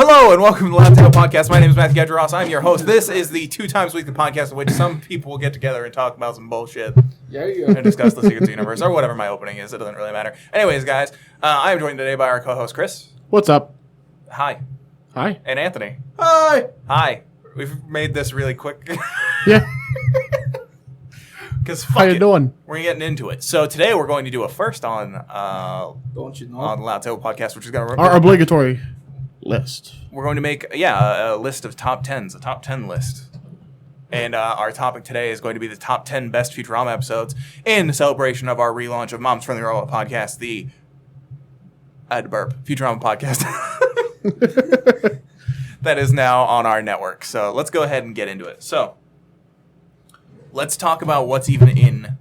Hello and welcome to the Loud Table Podcast. My name is Matthew Gadgeross. I'm your host. This is the 2 times weekly podcast in which some people will get together and talk about some bullshit. Yeah, you go. And discuss the Secrets of the Universe or whatever my opening is. It doesn't really matter. Anyways, guys, I am joined today by our co-host Chris. What's up? Hi. Hi. And Anthony. Hi. Hi. We've made this really quick. Yeah. Because How you doing? We're getting into it. So today we're going to do a first on Don't you know? on the Loud Table Podcast, which is going to Our obligatory list. We're going to make a list of top 10s, a top 10 list. And our topic today is going to be the top 10 best Futurama episodes in celebration of our relaunch of Mom's Friendly Robot Podcast, the Futurama podcast. That is now on our network. So let's go ahead and get into it. So let's talk about what's even in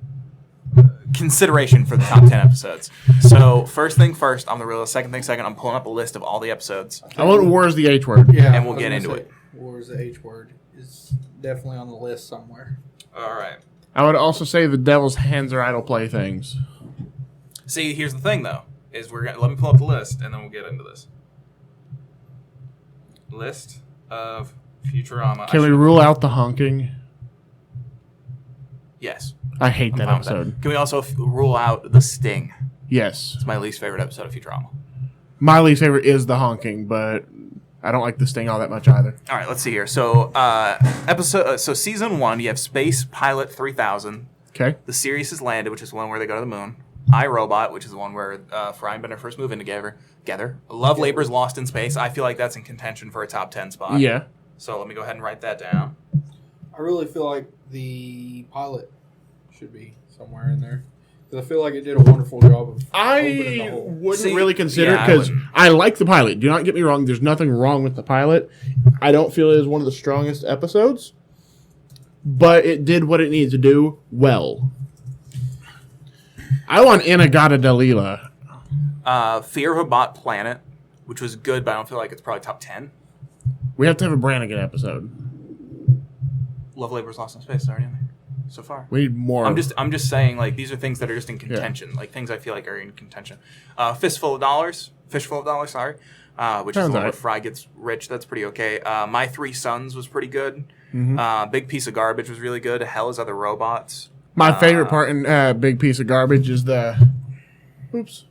consideration for the top 10 episodes. So first thing first, I'm the realist. Second thing second, I'm pulling up a list of all the episodes. I want war is the H word. Yeah, and we'll get into it. War is the H word. It's definitely on the list somewhere. All right. I would also say the devil's hands are idle playthings. See, here's the thing though, is let me pull up the list and then we'll get into this. List of Futurama. Can we rule out the honking? Yes. I hate I'm that fine with episode. Can we also rule out the Sting? Yes. It's my least favorite episode of Futurama. My least favorite is the honking, but I don't like the sting all that much either. All right, let's see here. So, season 1, you have Space Pilot 3000. Okay. The Sirius is Landed, which is the one where they go to the moon. iRobot, which is the one where Fry and Bender first move in together. Love Labor's Lost in Space. I feel like that's in contention for a top 10 spot. Yeah. So let me go ahead and write that down. I really feel like the pilot should be somewhere in there. Because I feel like it did a wonderful job of opening the I hole. wouldn't really consider yeah, it because I like the pilot. Do not get me wrong. There's nothing wrong with the pilot. I don't feel it is one of the strongest episodes, but it did what it needed to do well. I want Inagata Dalila. Fear of a Bot Planet, which was good, but I don't feel like it's probably top 10. We have to have a Brannigan episode. Love Labor's Lost in Space is already in there so far. We need more. I'm just saying, like, these are things that are just in contention, like things I feel like are in contention. Fishful of Dollars, which is the one where Fry gets rich. That's pretty okay. My Three Sons was pretty good. Mm-hmm. Big Piece of Garbage was really good. Hell is Other Robots. My favorite part in Big Piece of Garbage is the... Oops.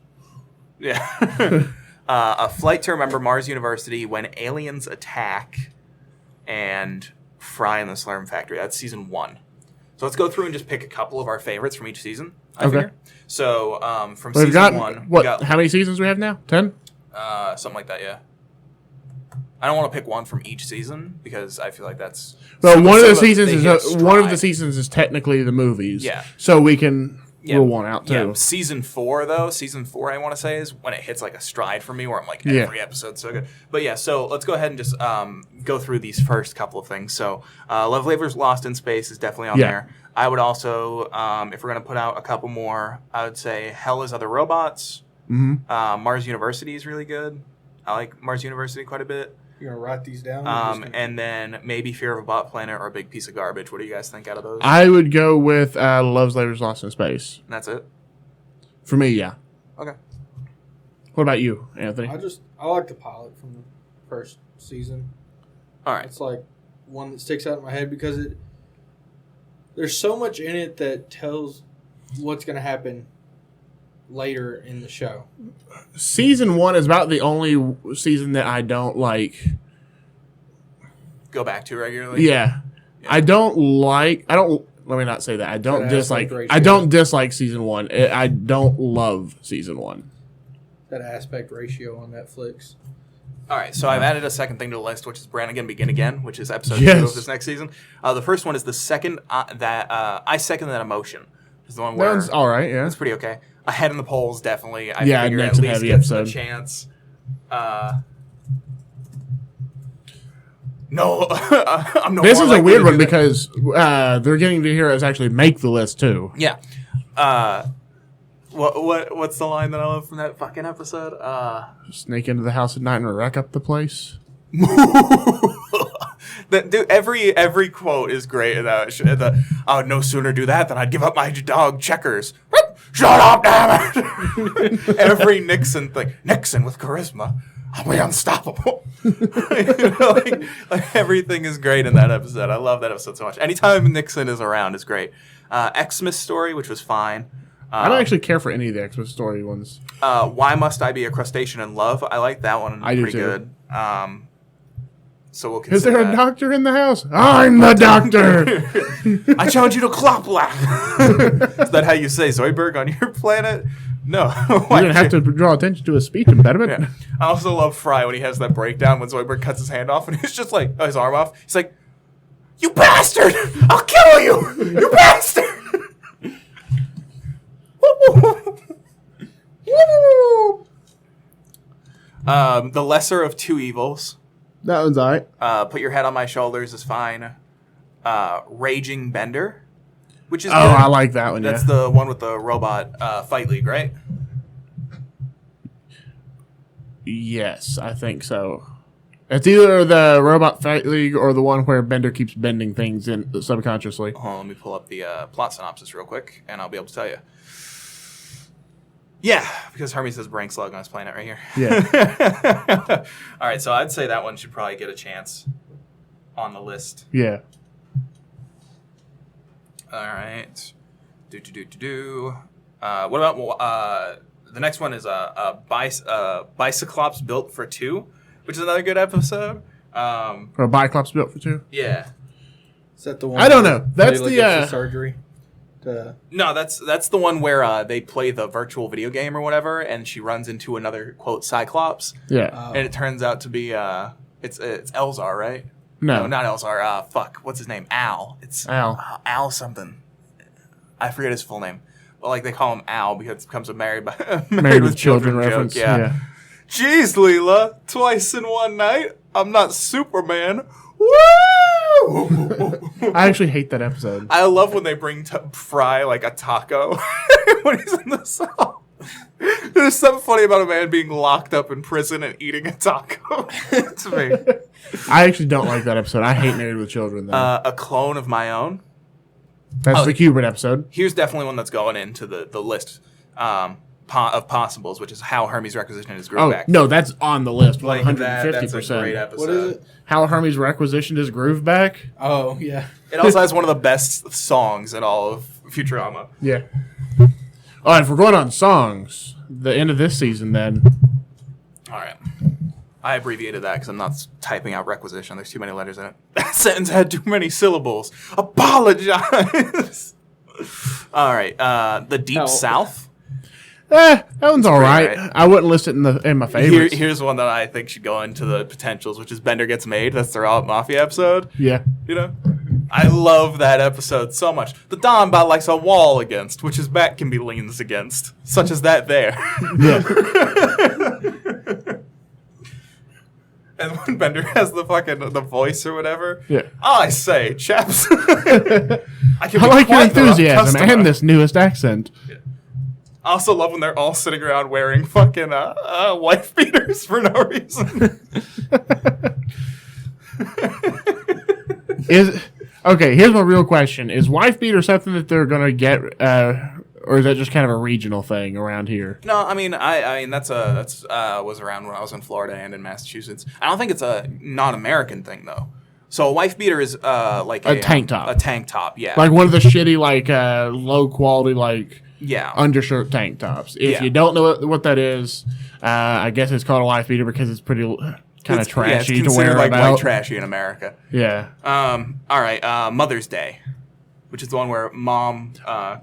Yeah. A Flight to Remember Mars University, When Aliens Attack, and Fry in the Slurm Factory. That's season 1. So let's go through and just pick a couple of our favorites from each season. I figure. So from We've season got, 1, what? we got, How many seasons do we have now? 10? something like that. Yeah. I don't want to pick one from each season because I feel like that's Well, one of the seasons is technically the movies. Yeah. So we can rule one out too. Yeah, season 4 I want to say is when it hits like a stride for me where I'm like every episode's so good. But yeah, so let's go ahead and just go through these first couple of things. So Love Labor's Lost in Space is definitely on there. I would also, if we're going to put out a couple more, I would say Hell is Other Robots. Mm-hmm. Mars University is really good. I like Mars University quite a bit. You're going to write these down? And then maybe Fear of a Bot Planet or A Big Piece of Garbage. What do you guys think out of those? I would go with Love Labor's Lost in Space. And that's it? For me, yeah. Okay. What about you, Anthony? I like the pilot from the first season. All right. It's like one that sticks out in my head because there's so much in it that tells what's going to happen later in the show. Season 1 is about the only season that I don't like. Go back to regularly? Yeah. Let me not say that. I don't dislike season 1. I don't love season 1. That aspect ratio on Netflix. All right, so I've added a second thing to the list, which is Brannigan Begin Again, which is episode 2 of this next season. The first one is the second I Second That Emotion. Is the one where That one's all right, yeah. It's pretty okay. Ahead in the polls, definitely. I figure at next least heavy gets episode. a chance. No, I'm no. This more is a likely weird to one do that. because they're getting to hear us actually make the list too. Yeah. What's the line that I love from that fucking episode? Sneak into the house at night and wreck up the place. Dude, every quote is great. I would no sooner do that than I'd give up my dog Checkers. shut up, damn it. Every Nixon thing. Nixon with charisma. I'll be unstoppable. like everything is great in that episode. I love that episode so much. Anytime Nixon is around is great. Xmas story, which was fine. I don't actually care for any of the Xmas story ones. Why Must I Be a Crustacean in Love? I like that one. I do pretty too. Good. So we'll consider Is there that. a doctor in the house? I'm the doctor. I challenge you to Kloplak. Is that how you say Zoidberg on your planet? No. You're going to have to draw attention to his speech impediment. Yeah. I also love Fry when he has that breakdown when Zoidberg cuts his hand off and he's just like, his arm off. He's like, you bastard! I'll kill you! You bastard! The lesser of two evils. That one's all right. Put Your Head on My Shoulders is fine. Raging Bender, which is Oh, good. I like that one, That's yeah. the one with the robot fight league, right? Yes, I think so. It's either the Robot Fight League or the one where Bender keeps bending things in subconsciously. Hold on, let me pull up the plot synopsis real quick, and I'll be able to tell you. Yeah, because Hermes has brain slug on his planet right here. Yeah. All right, so I'd say that one should probably get a chance on the list. Yeah. All right. What about the next one is a Bicyclops Built for Two, which is another good episode. Or a Biclops built for two? Yeah. Is that the one? I don't know. That's Layla the, gets surgery. No, that's the one where they play the virtual video game or whatever, and she runs into another quote Cyclops. Yeah. And it turns out to be it's Elzar, right? No. Not Elzar. Fuck, what's his name? Al. It's Al. Al something. I forget his full name, but like they call him Al because it becomes a married with children reference. joke. Yeah. Jeez, Leela, twice in one night. I'm not Superman. Woo! I actually hate that episode. I love when they bring Fry like a taco when he's in the cell. There's something funny about a man being locked up in prison and eating a taco. To me. I actually don't like that episode. I hate Married with Children, though. A Clone of My Own. That's the Kubrick episode. Here's definitely one that's going into the list of possibles, which is How Hermes Requisitioned His Groove Oh, Back. no, that's on the list. Like 150%. that's a great episode. What is it? How Hermes Requisitioned His Groove Back? Oh, yeah. It also has one of the best songs in all of Futurama. Yeah. All right, if we're going on songs, the end of this season, then. All right. I abbreviated that because I'm not typing out requisition. There's too many letters in it. That sentence had too many syllables. Apologize. All right. The Deep South. That one's all right. right. I wouldn't list it in my favorites. Here's one that I think should go into the potentials, which is Bender Gets Made. That's their All Out Mafia episode. Yeah. You know? I love that episode so much. The Don about likes a wall against, which his back can be leans against, such as that there. Yeah. And when Bender has the voice or whatever. Yeah. I say, chaps. I like your enthusiasm and this newest accent. I also love when they're all sitting around wearing fucking wife beaters for no reason. Here's my real question. Is wife beater something that they're going to get, or is that just kind of a regional thing around here? No, I mean that's was around when I was in Florida and in Massachusetts. I don't think it's a non-American thing though. So a wife beater is like a tank top. A tank top, yeah. Like one of the shitty, like low quality, like undershirt tank tops. If you don't know what that is, I guess it's called a wife beater because it's pretty kind of trashy it's to wear like about. white trashy in America. Yeah. All right. Mother's Day, which is the one where mom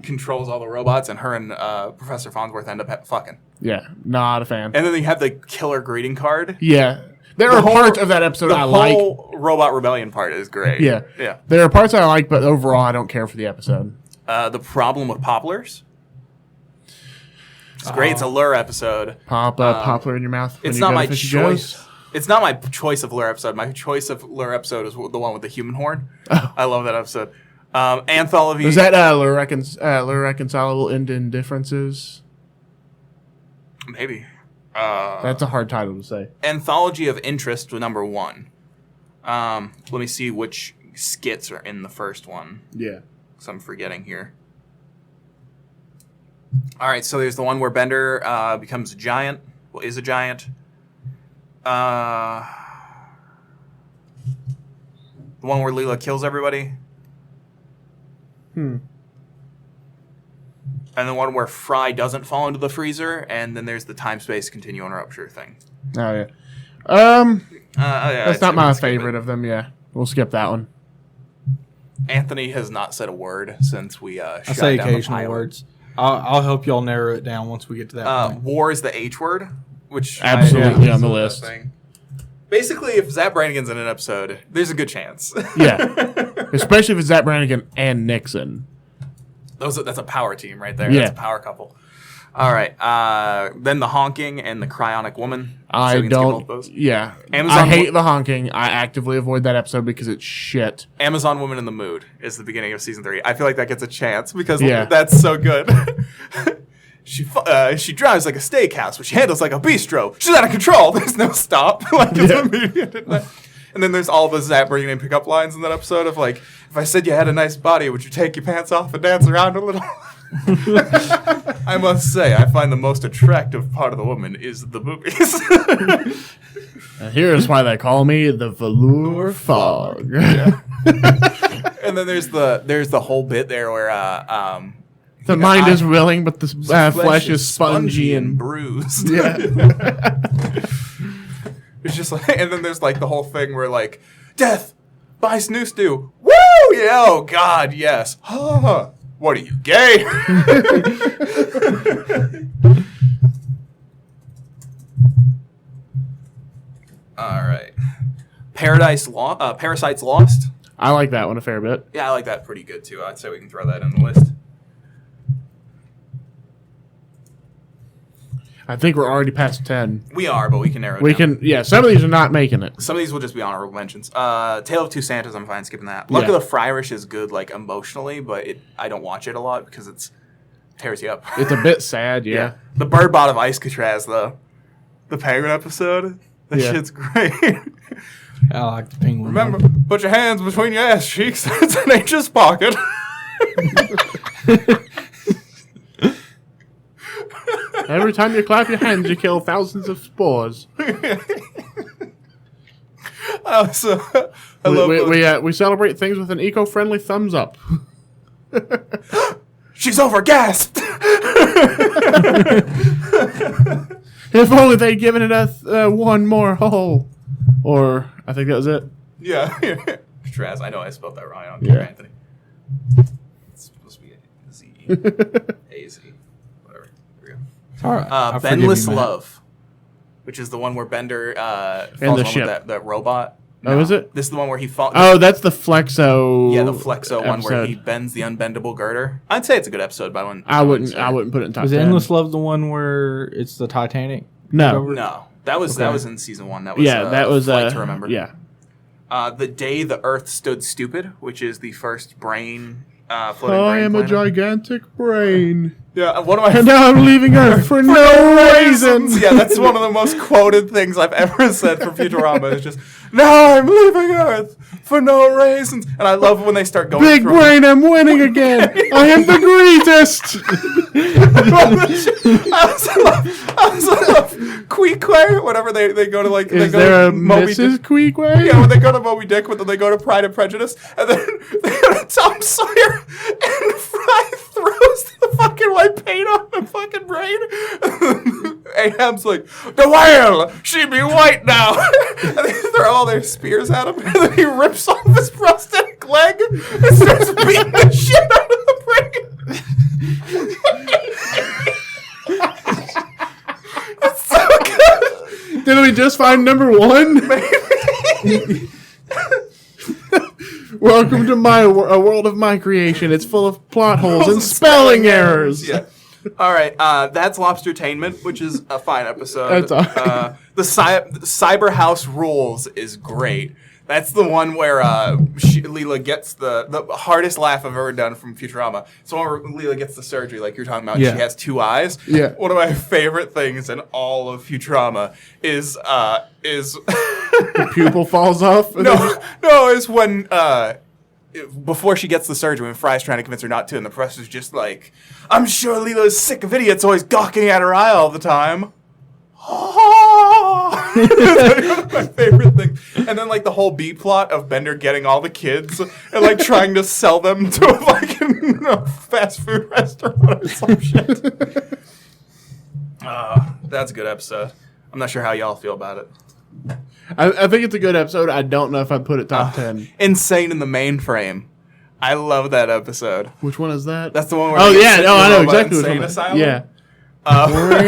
controls all the robots and her and Professor Farnsworth end up fucking. Yeah. Not a fan. And then you have the killer greeting card. Yeah. There are parts of that episode I like. The whole Robot Rebellion part is great. Yeah. Yeah. There are parts I like, but overall I don't care for the episode. The Problem with Poplars. It's great. It's a lure episode. Pop a poplar in your mouth. When It's you not go my to Fishy choice. Joe's. It's not my choice of lure episode. My choice of lure episode is the one with the human horn. Oh. I love that episode. Anthology. Is that lure reconcilable indifferences? Maybe. That's a hard title to say. Anthology of Interest was number 1. Let me see which skits are in the first one. Yeah. Because I'm forgetting here. All right, so there's the one where Bender becomes a giant. Well, is a giant. The one where Leela kills everybody. And the one where Fry doesn't fall into the freezer, and then there's the time-space continuum rupture thing. Oh, yeah. Yeah, that's not my favorite of them, yeah. We'll skip that one. Anthony has not said a word since we shot down say the occasional pilot. words. I'll help y'all narrow it down once we get to that point. War is the H word, which absolutely on the list. Basically, if Zap Brannigan's in an episode, there's a good chance. Yeah. Especially if it's Zap Brannigan and Nixon. That's a power team right there. Yeah. That's a power couple. All right. Then the honking and the cryonic woman. I don't. Yeah. I hate the honking. I actively avoid that episode because it's shit. Amazon Woman in the Mood is the beginning of season 3. I feel like that gets a chance because that's so good. She drives like a steakhouse, but she handles like a bistro. She's out of control. There's no stop. It's immediate. And then there's all the Zap Brannigan pickup lines in that episode of like, if I said you had a nice body, would you take your pants off and dance around a little? I must say, I find the most attractive part of the woman is the boobies. Here's why they call me the velour fog. Yeah. And then there's the whole bit there where the mind is willing, but the flesh is spongy and bruised. Yeah. It's just like, and then there's like the whole thing where like, death by snoo stew. Woo! Yeah, oh God, yes. Huh. What are you, gay? All right. Parasites Lost. I like that one a fair bit. Yeah, I like that pretty good too. I'd say we can throw that in the list. I think we're already past 10. We are, but we can narrow it down. Yeah, some of these are not making it. Some of these will just be honorable mentions. Tale of Two Santas, I'm fine skipping that. Luck of the Friarish is good, like, emotionally, but I don't watch it a lot because it tears you up. It's a bit sad, yeah. The Bird Bot of Icecatraz, though. The penguin episode. That shit's great. I like the penguin. Remember, put your hands between your ass cheeks. It's an anxious pocket. Every time you clap your hands, you kill thousands of spores. We celebrate things with an eco-friendly thumbs up. She's overgassed. If only they'd given it one more hole. Or, I think that was it. Yeah. Traz, I know I spelled that wrong. I don't care, Anthony. It's supposed to be Z. A-Z. Whatever. Here we go. All right. Bendless Love, which is the one where Bender falls in with that robot. No, is it? This is the one where he falls. Oh, that's the Flexo. Yeah, the Flexo one where he bends the unbendable girder. I'd say it's a good episode by one. I wouldn't put it in top 10. Was Endless Love the one where it's the Titanic? No. That was in season 1. That was that was Flight to Remember. Yeah. The Day the Earth Stood Stupid, which is the first brain floating brain I am planet. a gigantic brain. Yeah, one of my and now I'm leaving Earth for no reasons. Yeah, that's one of the most quoted things I've ever said from Futurama. It's just, now I'm leaving Earth for no reasons. And I love when they start going Big brain, I'm winning again. I am the greatest. I also love Queequeg, whatever they go to like. Is they go there to a Moby Mrs. Queequeg? Yeah, when they go to Moby Dick, but then they go to Pride and Prejudice, and then they go to Tom Sawyer, and Fry throws the fucking white paint on the fucking brain. Ahab's like, the whale, she be white now. And they throw all their spears at him, and then he rips off his prosthetic leg and starts beating the shit out of the brain. It's so good. Did we just find number 1? Maybe. Welcome to a world of my creation. It's full of plot holes and spelling errors. Yeah. All right. That's Lobstertainment, which is a fine episode. That's the Cyber House Rules is great. That's the one where Leela gets the hardest laugh I've ever done from Futurama. It's the one where Leela gets the surgery, like you're talking about. Yeah. She has 2 eyes. Yeah. One of my favorite things in all of Futurama is the pupil falls off. no, is when before she gets the surgery, when Fry's trying to convince her not to, and the professor's just like, I'm sure Leela's sick of idiots always gawking at her eye all the time. That's my favorite thing. And then, like, the whole B plot of Bender getting all the kids and, like, trying to sell them to, like, a fast food restaurant or some shit. That's a good episode. I'm not sure how y'all feel about it. I think it's a good episode. I don't know if I'd put it top 10. Insane in the Mainframe. I love that episode. Which one is that? That's the one where I know exactly what Insane Asylum. Yeah. Oh,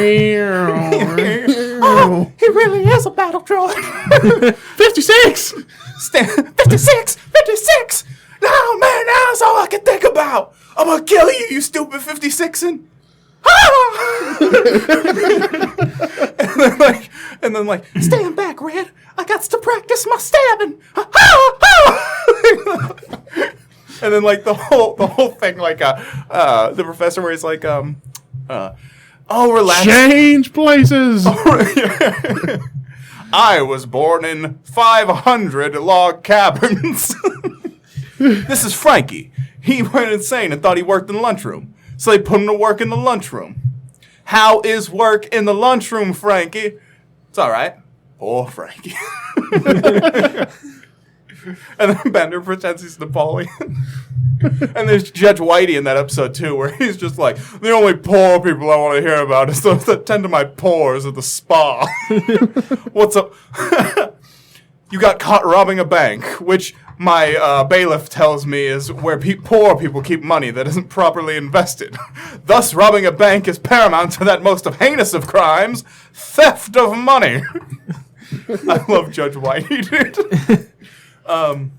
he really is a battle droid. 56! 56! No, man, that's all I can think about. I'm gonna kill you, you stupid 56-in. and then like, stand back, Red. I got to practice my stabbing. And then like the whole thing, like the professor where he's like, oh, relax. Change places. I was born in 500 log cabins. This is Frankie. He went insane and thought he worked in the lunchroom. So they put him to work in the lunchroom. How is work in the lunchroom, Frankie? It's all right. Oh, Frankie. And then Bender pretends he's Napoleon. And there's Judge Whitey in that episode, too, where he's just like, the only poor people I want to hear about is those that tend to my pores at the spa. What's up? You got caught robbing a bank, which my bailiff tells me is where poor people keep money that isn't properly invested. Thus, robbing a bank is paramount to that most heinous of crimes, theft of money. I love Judge Whitey, dude. Oh,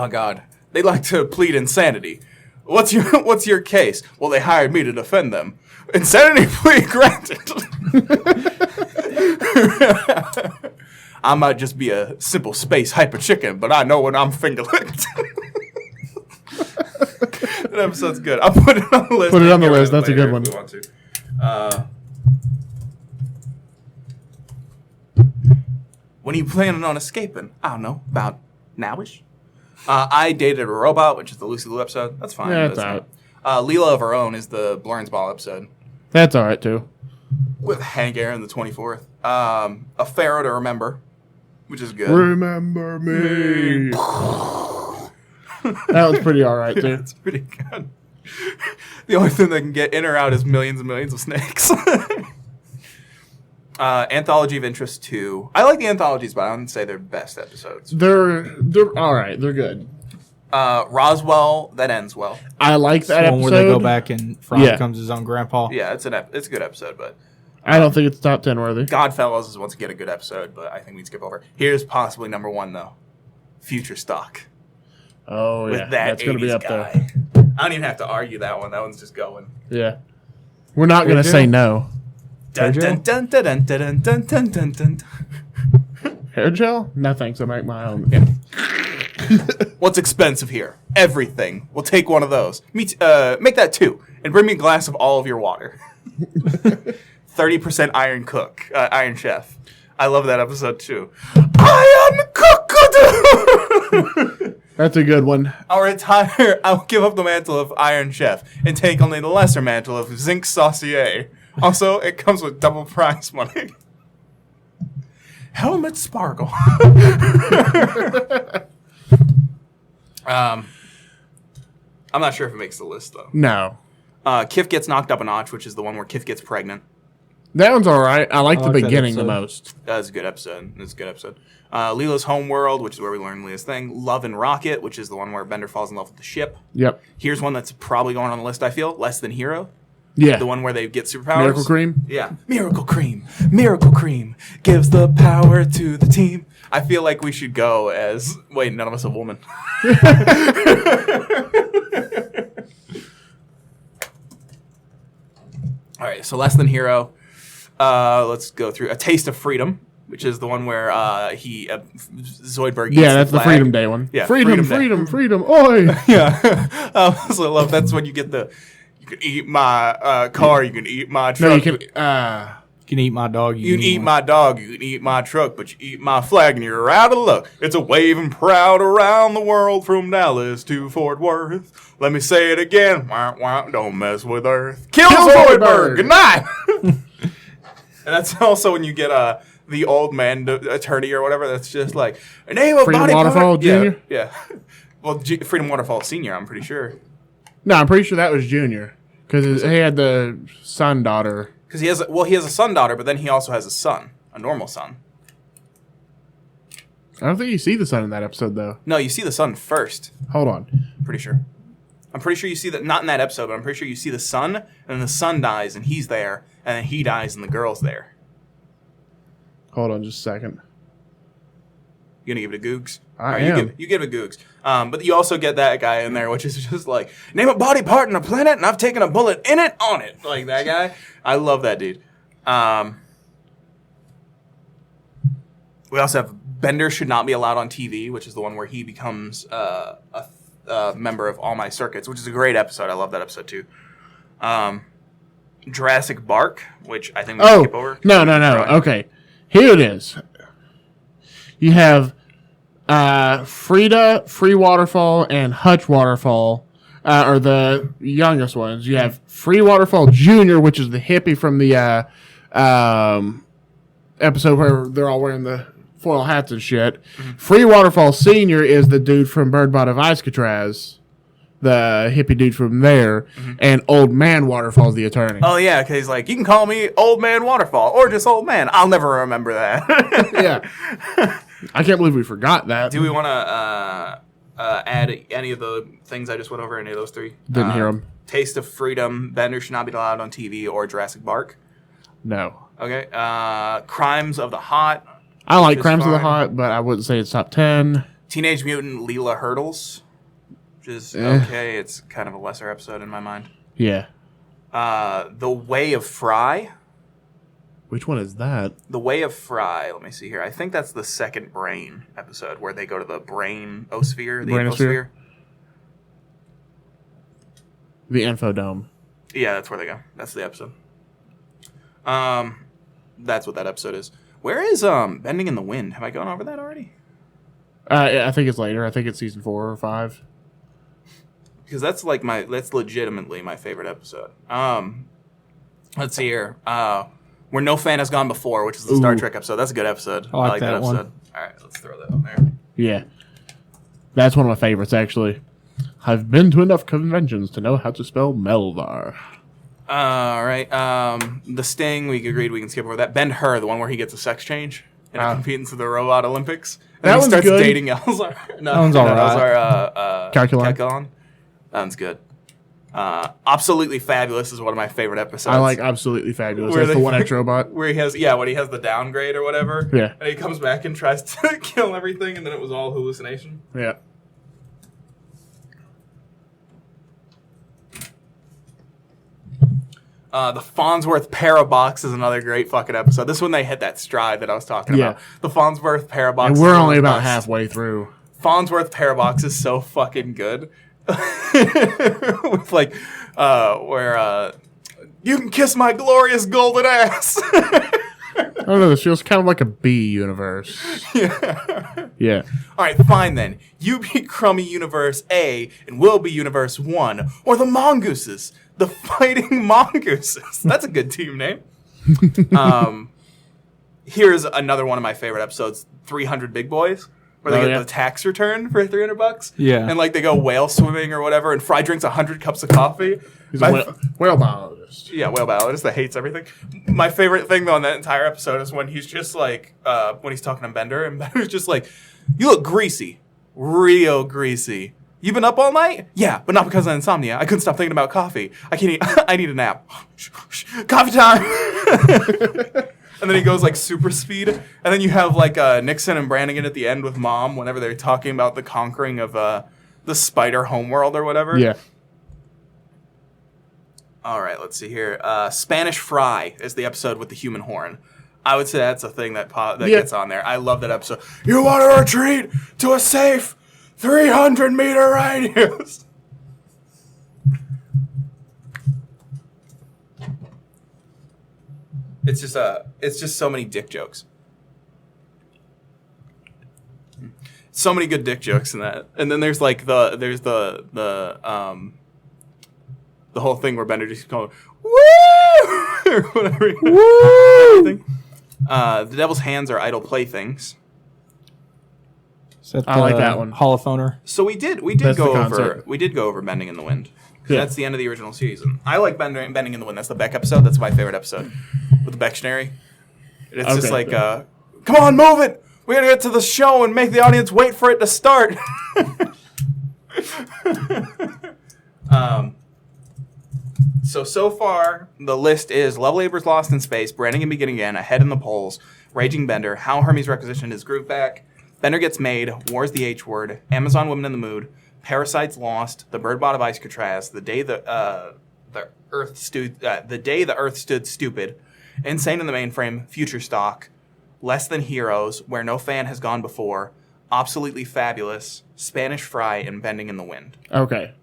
God. They like to plead insanity. What's your case? Well, they hired me to defend them. Insanity plea granted. I might just be a simple space hyper chicken, but I know when I'm finger licked. That episode's good. I'll put it on the list. Put it on the list. That's a good one. If we want to. When are you planning on escaping? I don't know. About nowish. I Dated a Robot, which is the Lucy Liu episode. That's fine. Yeah, that's all right. Leela of Her Own is the Blurns Ball episode. That's all right, too. With Hank Aaron, the 24th. A Pharaoh to Remember, which is good. Remember me. That was pretty all right, too. It's pretty good. The only thing that can get in or out is millions and millions of snakes. Anthology of Interest 2. I like the anthologies, but I wouldn't say they're best episodes. They're all right. They're good. Roswell, That Ends Well. I like that episode. One where they go back and Fry becomes his own grandpa. Yeah, it's a good episode, but I don't think it's top 10 worthy. Godfellas is once again a good episode, but I think we'd skip over. Here's possibly number 1 though. Future Stock. Oh yeah, with that that's going to be up guy. there. I don't even have to argue that one. That one's just going. Yeah, we're not going to say no. Dun, dun, dun, dun, dun, dun, dun, dun, dun, dun. Hair gel? No thanks. I make my own. Yeah. What's expensive here? Everything. We'll take one of those. Make that 2, and bring me a glass of all of your water. 30% Iron Chef. I love that episode too. Iron Cook. That's a good one. I'll retire. I'll give up the mantle of Iron Chef and take only the lesser mantle of Zinc Saucier. Also, it comes with double prize money. Helmet Sparkle. I'm not sure if it makes the list though. No. Kif Gets Knocked Up a Notch, which is the one where Kif gets pregnant. That one's all right. I like the beginning the most. That's a good episode. Leela's Homeworld, which is where we learn Leela's thing. Love and Rocket, which is the one where Bender falls in love with the ship. Yep. Here's one that's probably going on the list, I feel. Less Than Hero. Yeah. The one where they get superpowers. Miracle Cream? Yeah. Miracle Cream. Miracle Cream gives the power to the team. I feel like we should go as... Wait, none of us a woman. All right, so Less Than Hero. Let's go through A Taste of Freedom, which is the one where Zoidberg eats that's the flag. Freedom Day one. Yeah, freedom, oi! Yeah. I also love that's when you get you can eat my car, you can eat my truck. No, you can You can eat my dog. You can eat my dog. You can eat my truck, but you eat my flag and you're out of luck. It's a waving proud around the world from Dallas to Fort Worth. Let me say it again. Wah, wah, don't mess with Earth. Kill Zoidberg. Good night. And that's also when you get the old man attorney or whatever. That's just like name of Freedom body Waterfall part. Jr. Yeah. Well, Freedom Waterfall Senior. I'm pretty sure. No, I'm pretty sure that was Junior because he had the son daughter. Because he has a son daughter, but then he also has a son, a normal son. I don't think you see the son in that episode though. No, you see the son first. Hold on. Pretty sure. I'm pretty sure you see that, not in that episode, but I'm pretty sure you see the son, and then the son dies, and he's there, and then he dies, and the girl's there. Hold on just a second. You gonna give it a googs? I am. You give it a googs. But you also get that guy in there, which is just like, name a body part in a planet, and I've taken a bullet in it, on it. Like that guy. I love that dude. We also have Bender Should Not Be Allowed on TV, which is the one where he becomes a member of All My Circuits, which is a great episode. I love that episode too. Jurassic Bark, which I think we can skip over. No. Okay. Here it is. You have Frida, Free Waterfall, and Hutch Waterfall are the youngest ones. You have Free Waterfall Jr., which is the hippie from the episode where they're all wearing the foil hats and shit. Mm-hmm. Free Waterfall Senior is the dude from Bird Bot of Icecatraz, the hippie dude from there, and Old Man Waterfall's the attorney. Oh, yeah, because he's like, you can call me Old Man Waterfall, or just Old Man. I'll never remember that. Yeah. I can't believe we forgot that. Do we want to add any of the things I just went over, any of those three? Didn't hear them. Taste of Freedom, Bender Should Not Be Allowed on TV, or Jurassic Bark? No. Okay. Crimes of the Hot. I like Crimes of the Hot, but I wouldn't say it's top 10. Teenage Mutant Leela Hurdles, which is okay. It's kind of a lesser episode in my mind. Yeah. The Way of Fry. Which one is that? The Way of Fry. Let me see here. I think that's the second Brain episode where they go to the Brain-osphere, the Infosphere. The Infodome. Yeah, that's where they go. That's the episode. That's what that episode is. Where is Bending in the Wind? Have I gone over that already? I think it's later. I think it's season 4 or 5. Because that's legitimately my favorite episode. Let's see here. Where No Fan Has Gone Before, which is the Star Trek episode. That's a good episode. I like that episode. One. All right, let's throw that on there. Yeah. That's one of my favorites, actually. I've been to enough conventions to know how to spell Melvar. All right. The Sting, we agreed we can skip over that. Ben-Hur, the one where he gets a sex change and competing for the Robot Olympics. And that he one's starts good. dating Elzar. That one's all right. Elzar, Calculon. That one's good. Absolutely Fabulous is one of my favorite episodes. I like Absolutely Fabulous. That's the one extra robot. Where he has, when he has the downgrade or whatever. Yeah. And he comes back and tries to kill everything, and then it was all hallucination. Yeah. The Farnsworth Parabox is another great fucking episode. This is when they hit that stride that I was talking about. The Farnsworth Parabox. And we're only about halfway through. Farnsworth Parabox is so fucking good. With where you can kiss my glorious golden ass. I don't know, this feels kind of like a B universe. Yeah. Alright, fine then. You be Crummy Universe A and we'll be Universe 1. Or the Mongooses. The Fighting Mongooses. That's a good team name. Here's another one of my favorite episodes, 300 Big Boys. Where they get the tax return for $300. Yeah. And they go whale swimming or whatever, and Fry drinks 100 cups of coffee. He's a whale biologist. Yeah, whale biologist that hates everything. My favorite thing, though, in that entire episode is when he's just when he's talking to Bender, and Bender's just like, you look greasy. Real greasy. You been up all night? Yeah, but not because of insomnia. I couldn't stop thinking about coffee. I can't eat. I need a nap. Coffee time! And then he goes super speed. And then you have Nixon and Brannigan at the end with Mom whenever they're talking about the conquering of the spider homeworld or whatever. Yeah. All right, let's see here. Spanish Fry is the episode with the human horn. I would say that's a thing that gets on there. I love that episode. You want to retreat to a safe 300-meter radius. It's just so many dick jokes. So many good dick jokes in that. And then there's like the whole thing where Bender just going woo or whatever. Woo! The devil's hands are idle playthings. I like that one. Holophoner. So we did go over Bending in the Wind. Yeah. That's the end of the original season. I like Bending in the Wind. That's the Beck episode. That's my favorite episode with the Becktionary. It's just like, come on, move it. We gotta get to the show and make the audience wait for it to start. So far, the list is Love Labor's Lost in Space, Branding and Begin Again, Ahead in the Polls, Raging Bender, How Hermes Requisitioned His Groove Back, Bender Gets Made, War's the H Word, Amazon Women in the Mood, Parasites Lost, The Birdbot of Icecatraz, The Day the Earth Stood Stupid, Insane in the Mainframe, Future Stock, Less Than Heroes, Where No Fan Has Gone Before, Obsoletely Fabulous, Spanish Fry, and Bending in the Wind. Okay.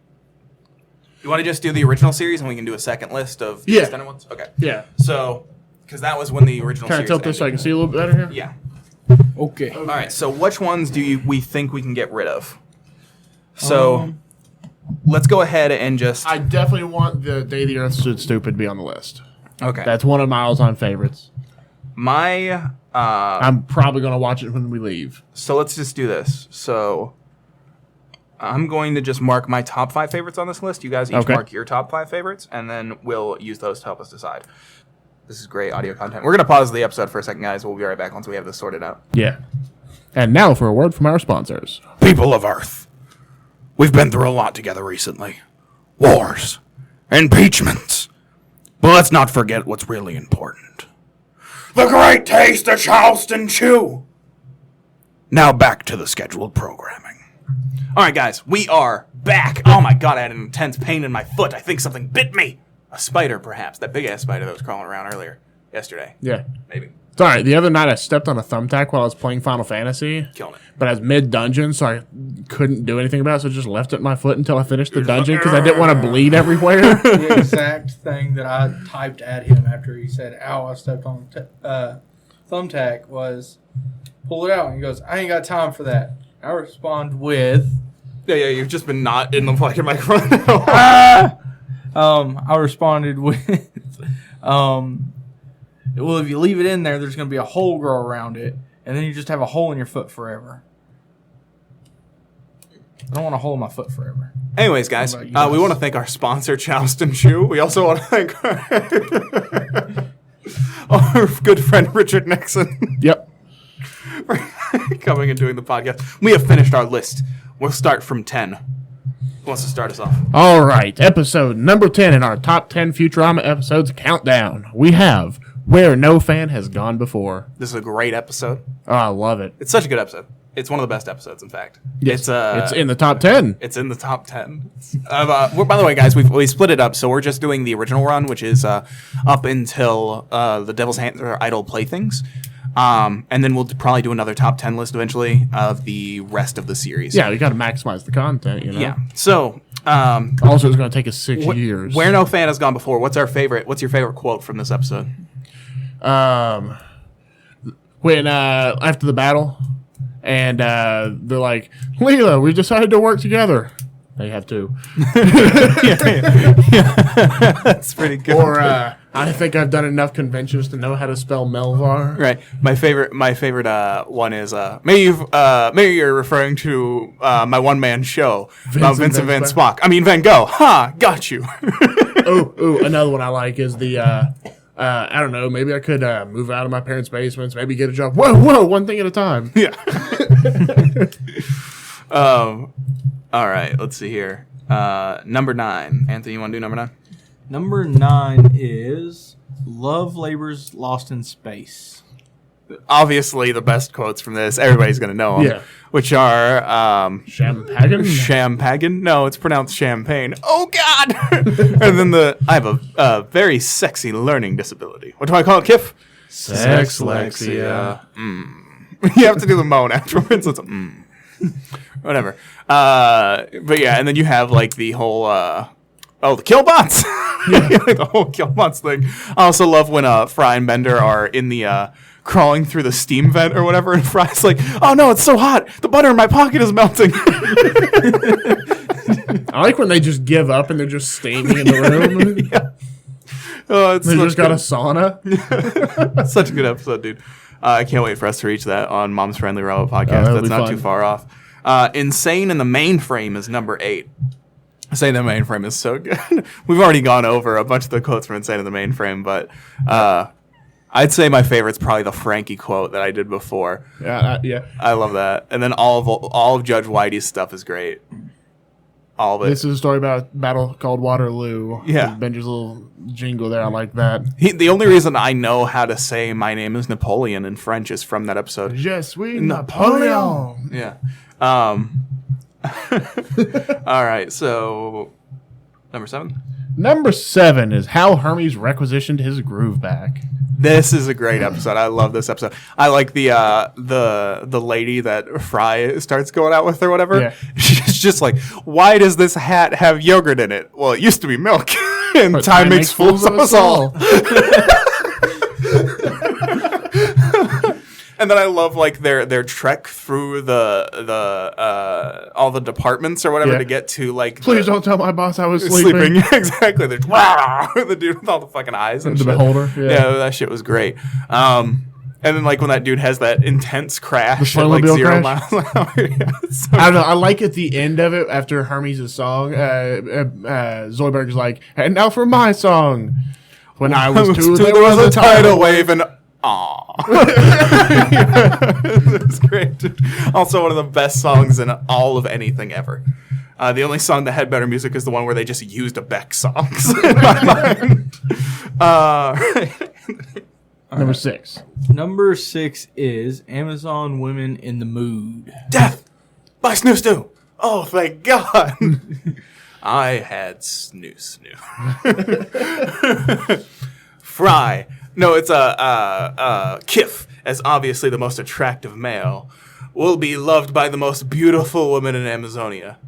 You want to just do the original series and we can do a second list of the extended ones? Okay. Yeah. So, because that was when the original series ended. Can I tilt this so I can see a little bit better here? Yeah. Okay. All right, so which ones we think we can get rid of? So, let's go ahead and just... I definitely want The Day the Earth Stood Stupid to be on the list. Okay. That's one of my all-time favorites. I'm probably going to watch it when we leave. So let's just do this. So I'm going to just mark my top 5 favorites on this list. You guys each mark your top 5 favorites, and then we'll use those to help us decide. This is great audio content. We're going to pause the episode for a second, guys. We'll be right back once we have this sorted out. Yeah. And now for a word from our sponsors. People of Earth, we've been through a lot together recently. Wars, impeachments. But let's not forget what's really important. The great taste of Charleston Chew. Now back to the scheduled programming. All right, guys, we are back. Oh, my God, I had an intense pain in my foot. I think something bit me. A spider, perhaps. That big-ass spider that was crawling around yesterday. Yeah. Maybe. Sorry, the other night I stepped on a thumbtack while I was playing Final Fantasy. Killing it. But I was mid-dungeon, so I couldn't do anything about it, so I just left it at my foot until I finished the dungeon because I didn't want to bleed everywhere. The exact thing that I typed at him after he said, ow, I stepped on thumbtack was, pull it out. And he goes, I ain't got time for that. I respond with... Yeah, you've just been not in the fucking microphone. I responded with... well, if you leave it in there, there's going to be a hole grow around it, and then you just have a hole in your foot forever. I don't want a hole in my foot forever. Anyways, guys, we want to thank our sponsor, Charleston Chew. We also want to thank our good friend, Richard Nixon. Yep. For coming and doing the podcast. We have finished our list. We'll start from 10. Who wants to start us off? All right, episode number 10 in our top 10 Futurama episodes countdown. We have Where No Fan Has Gone Before. This is a great episode. Oh, I love it. It's such a good episode. It's one of the best episodes, in fact. Yes, it's in the top 10. It's in the top 10. By the way, guys, we split it up, so we're just doing the original run, which is up until The Devil's Hands Are Idle Playthings. And then we'll probably do another top 10 list eventually of the rest of the series. Yeah, we got to maximize the content, you know? Yeah. So... also, it's going to take us 6 years. Where No Fan Has Gone Before. What's your favorite quote from this episode? When after the battle, and they're like, Leela, we've decided to work together. They have to. Yeah. That's pretty good. Or I think I've done enough conventions to know how to spell Melvar. Right. My favorite one is maybe you're referring to my one man show about Vincent Van Spock. I mean Van Gogh. Ha! Got you. oh, another one I like is the I don't know. Maybe I could move out of my parents' basements. Maybe get a job. Whoa! One thing at a time. Yeah. All right. Let's see here. Number 9. Anthony, you want to do number 9? Number 9 is Love Labor's Lost in Space. Obviously, the best quotes from this, everybody's going to know them. Yeah. Which are... Champagne? Champagne? No, it's pronounced champagne. Oh, God! And then I have a very sexy learning disability. What do I call it, Kif? Sexlexia. You have to do the moan afterwards. It's whatever. But yeah, and then you have like the whole Oh, the Killbots! The whole Killbots thing. I also love when Fry and Bender are in the crawling through the steam vent or whatever, and Fry's like, "Oh no, it's so hot! The butter in my pocket is melting." I like when they just give up and they're just steaming in the room. Yeah. Oh, They just got a sauna. Such a good episode, dude. I can't wait for us to reach that on Mom's Friendly Robot Podcast. that'll That's be not fun. too far off. Insane in the Mainframe is number 8. Insane in the Mainframe is so good. We've already gone over a bunch of the quotes from Insane in the Mainframe, but I'd say my favorite's probably the Frankie quote that I did before. Yeah. I love that. And then all of Judge Whitey's stuff is great. All of it. This is a story about a battle called Waterloo. Yeah. Benji's little jingle there. I like that. The only reason I know how to say "My name is Napoleon" in French is from that episode. Je suis Napoleon. Yeah. All right. So, number 7. Number 7 is how Hermes requisitioned his groove back. This is a great episode. I love this episode. I like the lady that Fry starts going out with or whatever. Yeah. She's just like, "Why does this hat have yogurt in it?" Well, it used to be milk, and But time makes fools of us all. And then I love like their trek through the all the departments or whatever Yeah. to get to like. Please don't tell my boss I was sleeping. Exactly. There's the dude with all the fucking eyes and The shit. beholder, yeah. that shit was great. And then like when that dude has that intense crash at like snowmobile 0 crash? miles an hour. Yeah, it's so I don't know. I like at the end of it after Hermes' song, Zoidberg's like, "And now for my song. When I was 2, there was a tidal wave." and aw. It's great. Dude. Also one of the best songs in all of anything ever. The only song that had better music is the one where they just used a Beck songs in my mind. Number 6. Number 6 is Amazon Women in the Mood. Death by Snoo Snoo. Oh, thank God. I had Snoo Snoo. Fry. No, it's Kif, as obviously the most attractive male, will be loved by the most beautiful woman in Amazonia.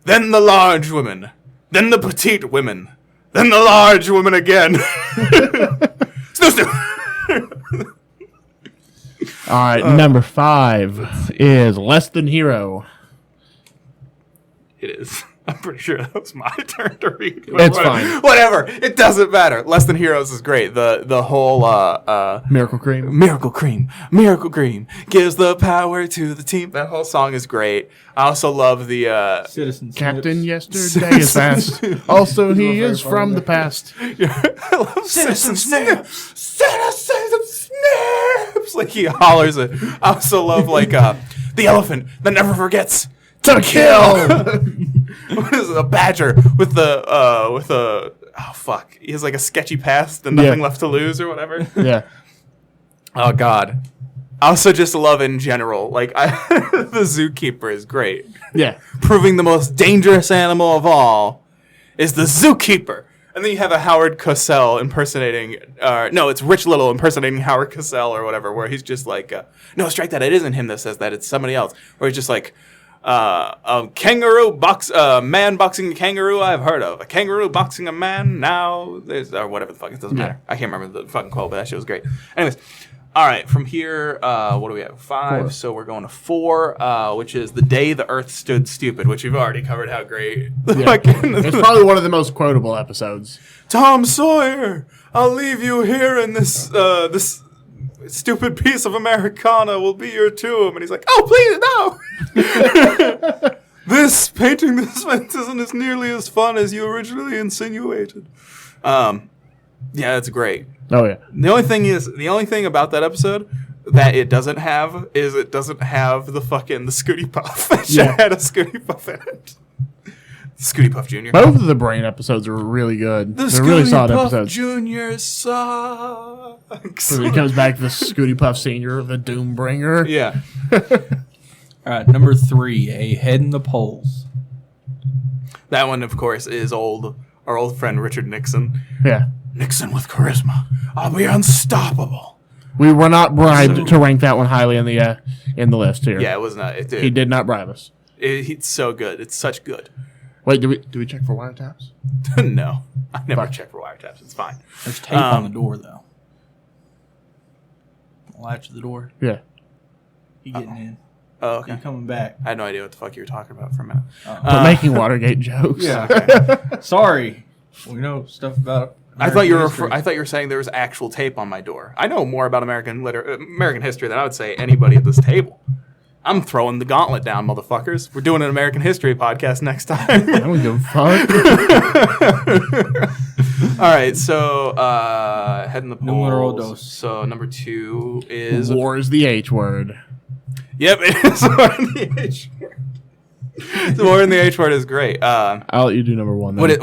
Then the large women. Then the petite women. Then the large women again. Snoo Snoo. All right, number 5 is Less Than Hero. It is. I'm pretty sure that was my turn to read. It's fine. Whatever. It doesn't matter. Less Than Heroes is great. The whole Miracle Cream. Miracle Cream gives the power to the team. That whole song is great. I also love the Citizen Captain Snips. Yesterday is fast. Also, he very is far from away. the past. I love Citizen Snips. Citizen Snips. Like he hollers it. I also love like the elephant that never forgets to kill. What is it? A badger with the oh fuck. He has like a sketchy past and nothing left to lose or whatever. Yeah. Oh God. I also just love in general. Like the zookeeper is great. Yeah. Proving the most dangerous animal of all is the zookeeper. And then you have a Howard Cosell impersonating, no, it's Rich Little impersonating Howard Cosell or whatever, where he's just like, no, strike that. It isn't him that says that. It's somebody else. Where he's just like, a man boxing a kangaroo I've heard of. A kangaroo boxing a man now, or whatever the fuck. It doesn't matter. I can't remember the fucking quote, but that shit was great. Anyways. All right, from here, what do we have? 5, 4. So we're going to 4, which is The Day the Earth Stood Stupid, which we've already covered how great. Yeah. It's probably one of the most quotable episodes. Tom Sawyer, I'll leave you here in this this stupid piece of Americana will be your tomb. And he's like, oh, please, no. This painting this fence isn't as nearly as fun as you originally insinuated. Yeah, that's great. Oh, yeah. The only thing about that episode that it doesn't have is it doesn't have the Scooty Puff. It should have had a Scooty Puff in it. Scooty Puff Jr. Both of the Brain episodes are really good. The They're really Scooty solid Puff episodes. Jr. sucks. So he comes back to the Scooty Puff Senior, the Doombringer. Yeah. All right, number 3, A Head in the Polls. That one, of course, is our old friend Richard Nixon. Yeah. Nixon with charisma. I'll be unstoppable. We were not bribed to rank that one highly in the list here. Yeah, it was not. He did not bribe us. It's so good. It's such good. Wait, do we check for wiretaps? No, I never Fuck. check for wiretaps. It's fine. There's tape on the door, though. Latch of the door. Yeah. You getting in. Oh, okay. You coming back. I had no idea what the fuck you were talking about for a minute. But making Watergate jokes. Yeah. Sorry. We know stuff about I thought you were. history. I thought you were saying there was actual tape on my door. I know more about American history than I would say anybody at this table. I'm throwing the gauntlet down, motherfuckers. We're doing an American history podcast next time. I don't give a fuck. All right, so heading the Numero polls. dos. So number 2 is War is the H word. Yep, it is War in the H word. The War in the H word is great. I'll let you do number 1 then.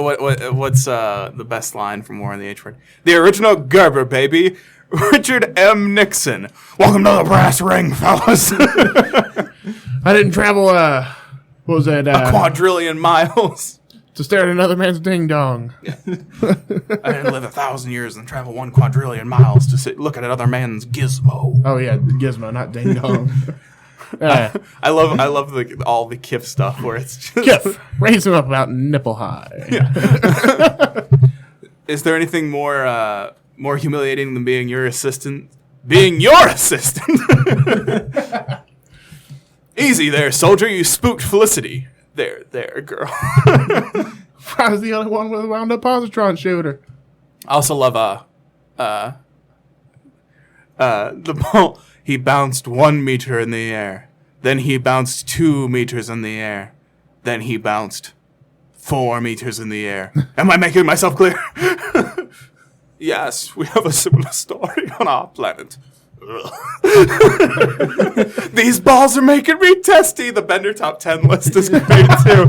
What's the best line from War in the H word? The original Gerber, baby. Richard M. Nixon. Welcome to the brass ring, fellas. I didn't travel, what was that? A quadrillion miles. To stare at another man's ding dong. I didn't live 1,000 years and travel 1 quadrillion miles to look at another man's gizmo. Oh yeah, gizmo, not ding dong. I love all the Kif stuff where it's just Kif, raise him up about nipple high. Is there anything more humiliating than being your assistant? Being your assistant. Easy there, soldier. You spooked Felicity. There, girl. I was the only one with a wound up positron shooter. I also love the ball. He bounced 1 meter in the air. Then he bounced 2 meters in the air. Then he bounced 4 meters in the air. Am I making myself clear? Yes, we have a similar story on our planet. These balls are making me testy. The Bender top 10 list is great too.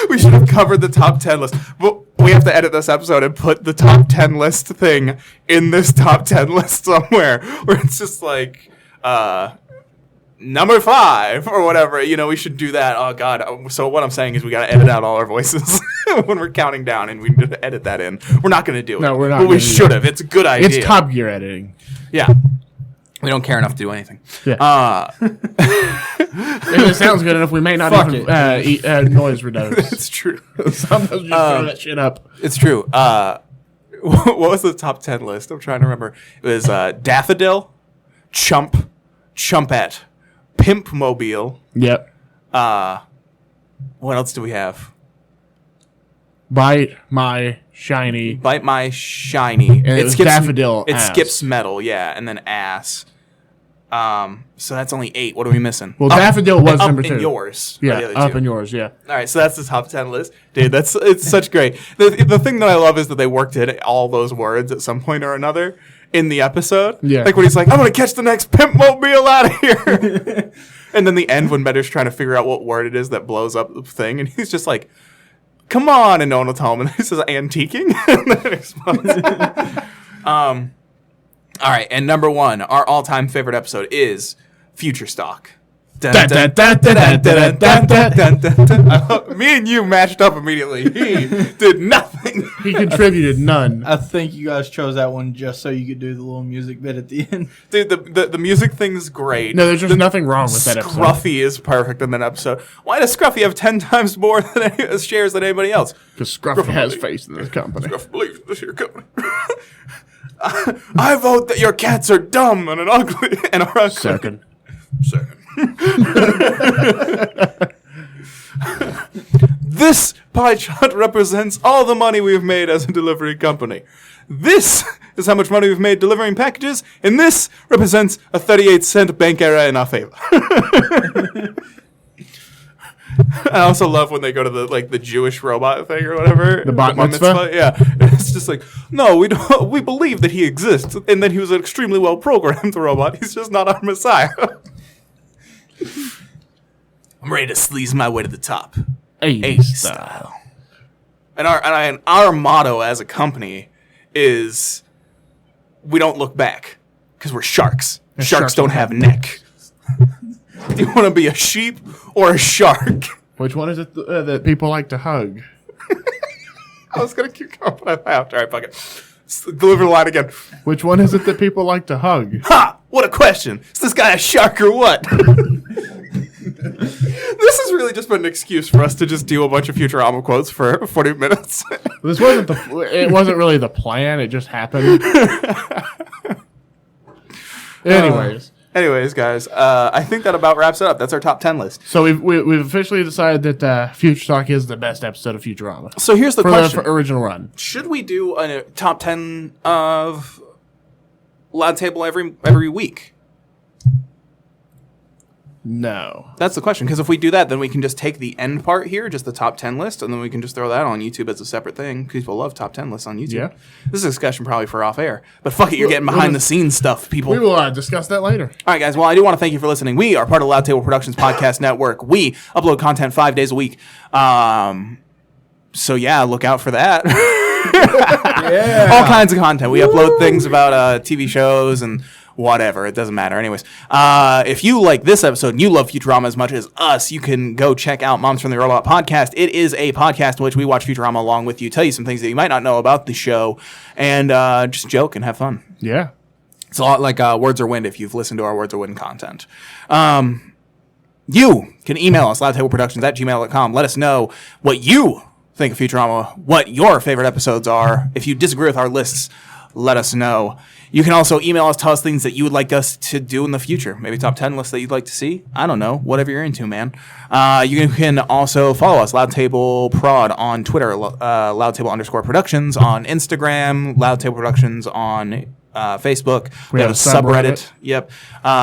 We should have covered the top 10 list. But we have to edit this episode and put the top 10 list thing in this top 10 list somewhere where it's just like number 5 or whatever. You know, we should do that. Oh God. So what I'm saying is we got to edit out all our voices when we're counting down, and we need to edit that in. We're not going to do it. No, we're not. But we gonna do should that. have. It's a good idea. It's Top Gear editing. Yeah. We don't care enough to do anything. Yeah. If it sounds good enough, we may not Fuck even noise reduce. It's true. Sometimes you just throw that shit up. It's true. What was the top 10 list? I'm trying to remember. It was Daffodil, Chump, Chumpette, Pimp Mobile. Yep. What else do we have? Bite my shiny. Bite My Shiny. And it was Daffodil, It ass. skips Metal, yeah, and then Ass. So that's only 8. What are we missing? Well, Daffodil was up number in 2. yours. are Yeah, the other up 2. in yours, yeah. All right, so that's the top 10 list. Dude, it's such great. The thing that I love is that they worked in all those words at some point or another in the episode. Yeah. Like when he's like, I'm going to catch the next Pimp Mobile out of here. And then the end when Better's trying to figure out what word it is that blows up the thing. And he's just like, come on. And no one will tell him. And he says, antiquing. And then it explodes. All right, and number 1, our all-time favorite episode is Future Stock. Me and you matched up immediately. He did nothing. He contributed none. I think you guys chose that one just so you could do the little music bit at the end. Dude, the music thing's great. No, there's just nothing wrong with that episode. Scruffy is perfect in that episode. Why does Scruffy have 10 times more shares than anybody else? Because Scruffy has faith in this company. Scruffy believes in this here company. I vote that your cats are dumb and ugly and are ugly. Second. This pie chart represents all the money we've made as a delivery company. This is how much money we've made delivering packages, and this represents a 38-cent bank error in our favor. I also love when they go to the Jewish robot thing or whatever. The bat mitzvah? Yeah. It's just like, no, we believe that he exists and that he was an extremely well programmed robot. He's just not our Messiah. I'm ready to sleaze my way to the top. A style. And our motto as a company is we don't look back because we're sharks. Sharks don't have neck. Do you want to be a sheep or a shark? Which one is it that people like to hug? I was going to keep going, but I laughed. All right, fuck it. Deliver the line again. Which one is it that people like to hug? Ha! What a question. Is this guy a shark or what? This is really really just been an excuse for us to just do a bunch of Futurama quotes for 40 minutes. It wasn't really the plan. It just happened. Anyways, guys, I think that about wraps it up. That's our top 10 list. So we've officially decided that Future Talk is the best episode of Futurama. So here's the question. For original run. Should we do a top 10 of Loud Table every week? No. That's the question. Because if we do that, then we can just take the end part here, just the top 10 list, and then we can just throw that on YouTube as a separate thing. People love top 10 lists on YouTube. Yeah. This is a discussion probably for off air. But fuck it, you're getting behind the scenes stuff, people. We will discuss that later. All right, guys. Well, I do want to thank you for listening. We are part of Loud Table Productions Podcast Network. We upload content 5 days a week. So, yeah, look out for that. Yeah. All kinds of content. We upload things about TV shows and whatever. It doesn't matter. Anyways, if you like this episode and you love Futurama as much as us, you can go check out Moms from the Robot podcast. It is a podcast in which we watch Futurama along with you, tell you some things that you might not know about the show, and just joke and have fun. Yeah. It's a lot like Words or Wind if you've listened to our Words or Wind content. You can email us, loudtableproductions@gmail.com. Let us know what you think of Futurama, what your favorite episodes are. If you disagree with our lists, let us know. You can also email us, tell us things that you would like us to do in the future. Maybe top 10 lists that you'd like to see. I don't know. Whatever you're into, man. You can also follow us, Loud Table Prod, on Twitter, loudtable_productions on Instagram, Loud Table Productions on Facebook. We have a subreddit. Yep.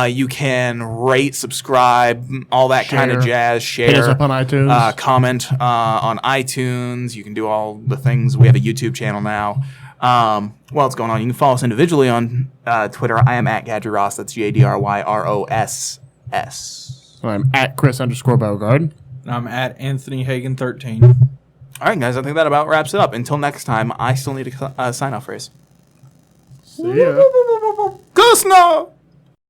You can rate, subscribe, all that kind of jazz. Share. Hit us up on iTunes. Comment on iTunes. You can do all the things. We have a YouTube channel now. What else going on? You can follow us individually on Twitter. I am at GadryRoss. That's GadryRoss. I'm at Chris_Beauregard. And I'm at Anthony Hagen 13. All right, guys. I think that about wraps it up. Until next time, I still need a sign-off phrase. See ya. Go Snow!